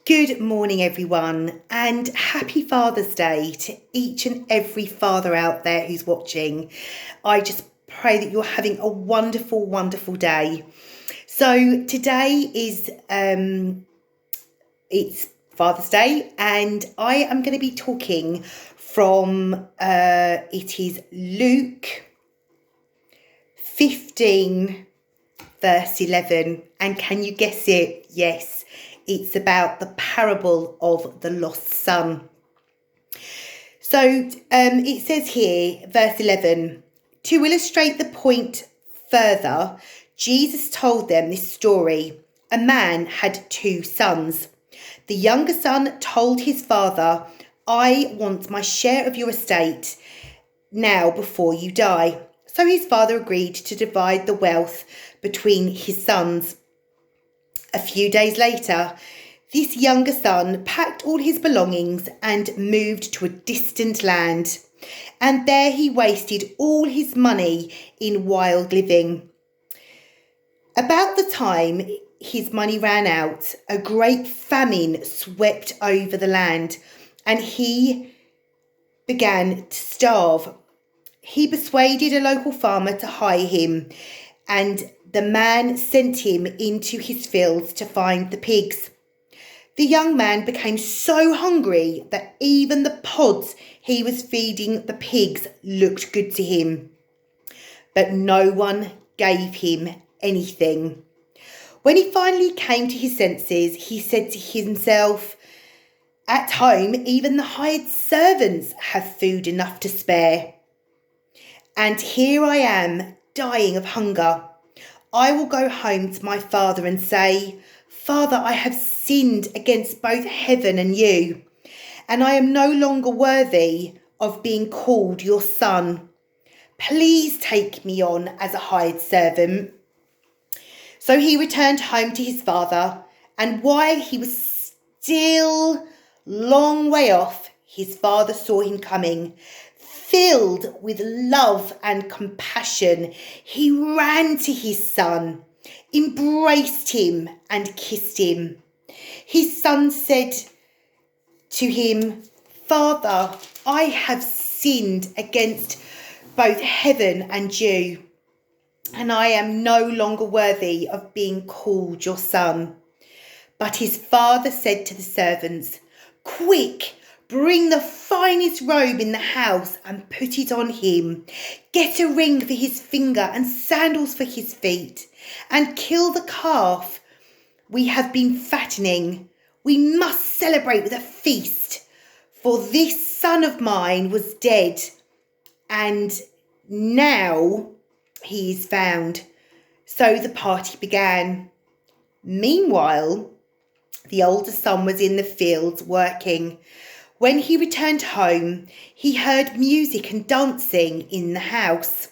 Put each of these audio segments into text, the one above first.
Good morning, everyone, and happy Father's Day to each and every father out there who's watching. I just pray that you're having a wonderful, wonderful day. So today is it's Father's Day, and I am going to be talking from it is Luke 15 verse 11, and can you guess it? Yes, it's about the parable of the lost son. So it says here, verse 11, to illustrate the point further, Jesus told them this story. A man had two sons. The younger son told his father, I want my share of your estate now before you die. So his father agreed to divide the wealth between his sons. A few days later, this younger son packed all his belongings and moved to a distant land. And there he wasted all his money in wild living. About the time his money ran out, a great famine swept over the land, and he began to starve. He persuaded a local farmer to hire him, and the man sent him into his fields to find the pigs. The young man became so hungry that even the pods he was feeding the pigs looked good to him. But no one gave him anything. When he finally came to his senses, he said to himself, at home, even the hired servants have food enough to spare. And here I am, dying of hunger. I will go home to my father and say, Father, I have sinned against both heaven and you, and I am no longer worthy of being called your son. Please take me on as a hired servant. So he returned home to his father, and while he was still long way off, his father saw him coming. Filled with love and compassion, he ran to his son, embraced him and kissed him. His son said to him, Father, I have sinned against both heaven and you, and I am no longer worthy of being called your son. But his father said to the servants, Quick! Bring the finest robe in the house and put it on him. Get a ring for his finger and sandals for his feet. And kill the calf we have been fattening. We must celebrate with a feast. For this son of mine was dead, and now he is found. So the party began. Meanwhile, the older son was in the fields working. When he returned home, he heard music and dancing in the house.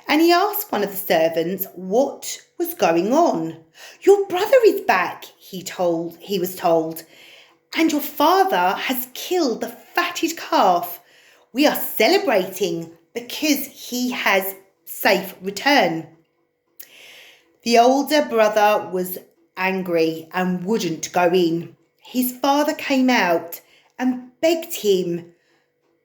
And he asked one of the servants what was going on. Your brother is back, he was told, and your father has killed the fatted calf. We are celebrating because he has safe return. The older brother was angry and wouldn't go in. His father came out and begged him,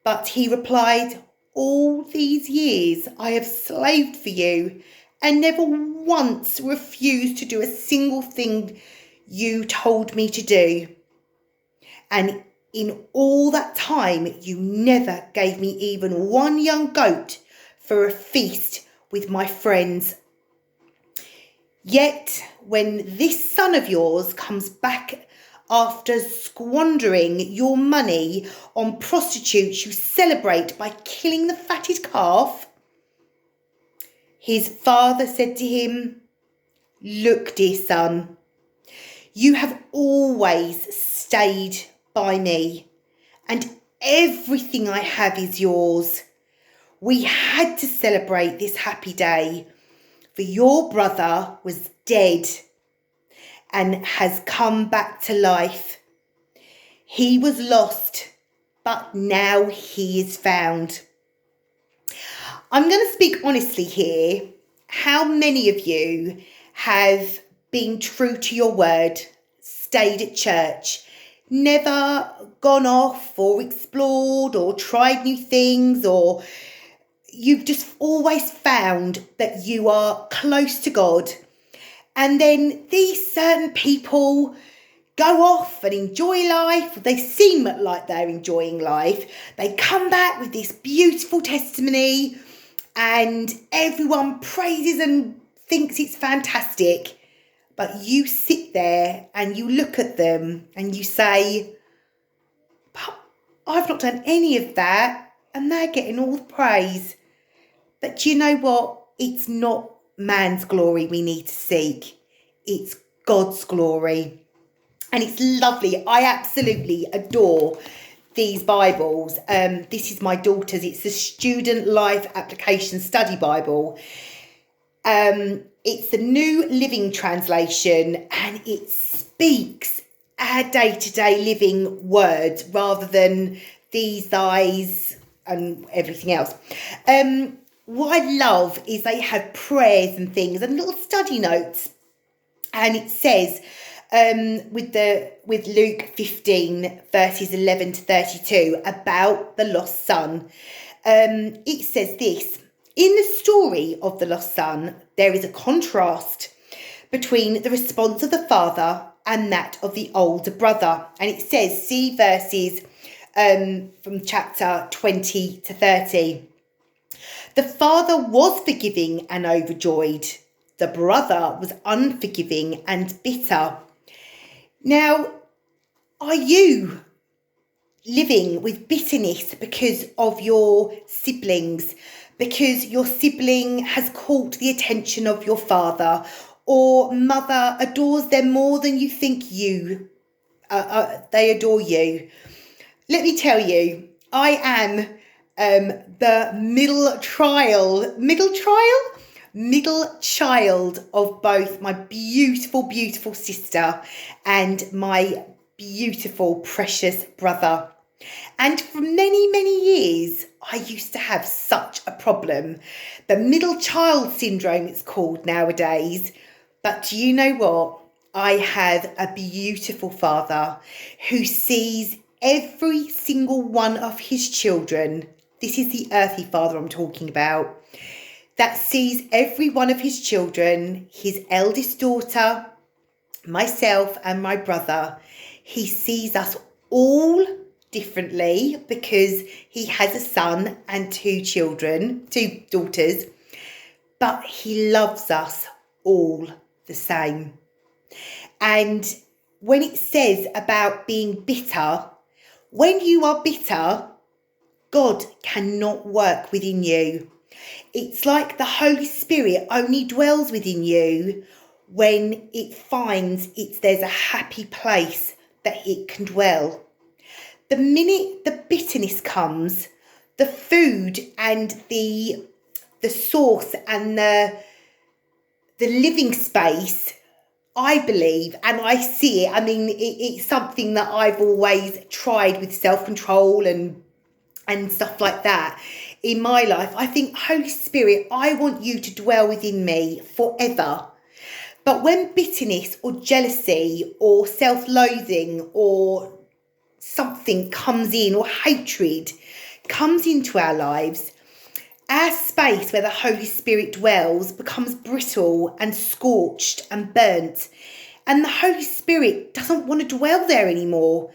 but he replied, all these years I have slaved for you and never once refused to do a single thing you told me to do. And in all that time, you never gave me even one young goat for a feast with my friends. Yet when this son of yours comes back after squandering your money on prostitutes, you celebrate by killing the fatted calf. His father said to him, Look, dear son, you have always stayed by me, and everything I have is yours. We had to celebrate this happy day, for your brother was dead and has come back to life. He was lost, but now he is found. I'm going to speak honestly here. How many of you have been true to your word, stayed at church, never gone off or explored or tried new things, or you've just always found that you are close to God. And then these certain people go off and enjoy life. They seem like they're enjoying life. They come back with this beautiful testimony and everyone praises and thinks it's fantastic. But you sit there and you look at them and you say, but I've not done any of that and they're getting all the praise. But do you know what? It's not man's glory we need to seek. It's God's glory. And it's lovely. I absolutely adore these Bibles. This is my daughter's. It's the Student Life Application Study Bible. It's the New Living Translation, and it speaks our day-to-day living words rather than these, thys, and everything else. What I love is they have prayers and things and little study notes. And it says, with Luke 15 verses 11 to 32 about the lost son, it says this: in the story of the lost son, there is a contrast between the response of the father and that of the older brother. And it says, see verses from chapter 20 to 30. The father was forgiving and overjoyed. The brother was unforgiving and bitter. Now, are you living with bitterness because of your siblings? Because your sibling has caught the attention of your father, or mother adores them more than you think they adore you? Let me tell you, I am the middle child of both my beautiful sister and my beautiful precious brother. And for many years, I used to have such a problem. The middle child syndrome, it's called nowadays. But do you know what? I have a beautiful father who sees every single one of his children. This is the earthly father I'm talking about. That sees every one of his children, his eldest daughter, myself and my brother. He sees us all differently because he has a son and two daughters, but he loves us all the same. And when it says about being bitter, when you are bitter, God cannot work within you. It's like the Holy Spirit only dwells within you when it finds there's a happy place that it can dwell. The minute the bitterness comes, the food and the source and the living space, I believe, and I see it. I mean, it's something that I've always tried with self-control and stuff like that in my life. I think, Holy Spirit, I want you to dwell within me forever. But when bitterness or jealousy or self-loathing or something comes in, or hatred comes into our lives, our space where the Holy Spirit dwells becomes brittle and scorched and burnt. And the Holy Spirit doesn't want to dwell there anymore.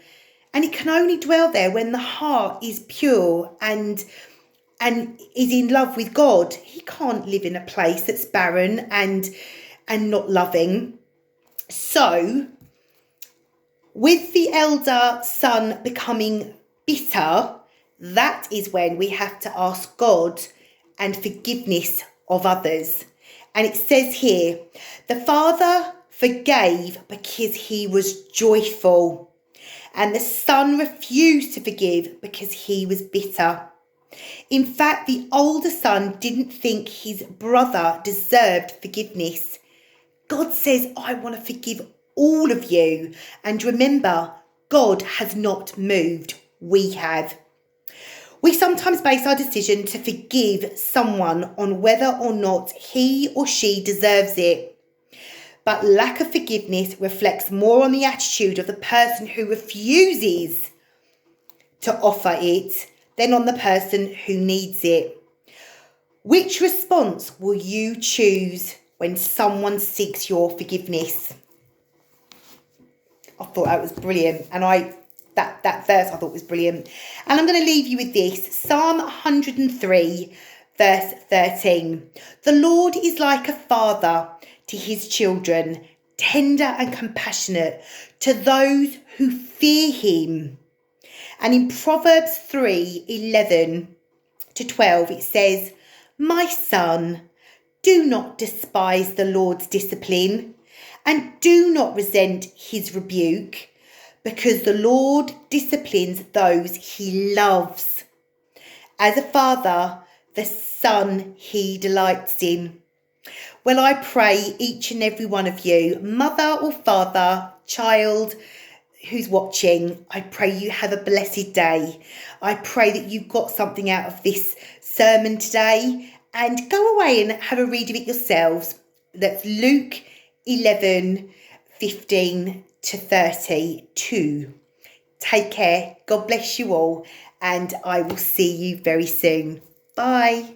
And it can only dwell there when the heart is pure and is in love with God. He can't live in a place that's barren and not loving. So, with the elder son becoming bitter, that is when we have to ask God and forgiveness of others. And it says here, the father forgave because he was joyful, and the son refused to forgive because he was bitter. In fact, the older son didn't think his brother deserved forgiveness. God says, I want to forgive all of you. And remember, God has not moved. We have. We sometimes base our decision to forgive someone on whether or not he or she deserves it. but lack of forgiveness reflects more on the attitude of the person who refuses to offer it than on the person who needs it. Which response will you choose when someone seeks your forgiveness? I thought that was brilliant, and that verse I thought was brilliant. And I'm going to leave you with this. Psalm 103, verse 13. The Lord is like a father to his children, tender and compassionate to those who fear him. And in Proverbs 3, 11 to 12, it says, my son, do not despise the Lord's discipline, and do not resent his rebuke, because the Lord disciplines those he loves. As a father, the son he delights in. Well, I pray each and every one of you, mother or father, child who's watching, I pray you have a blessed day. I pray that you got something out of this sermon today, and go away and have a read of it yourselves. That's Luke 11, 15 to 32. Take care. God bless you all, and I will see you very soon. Bye.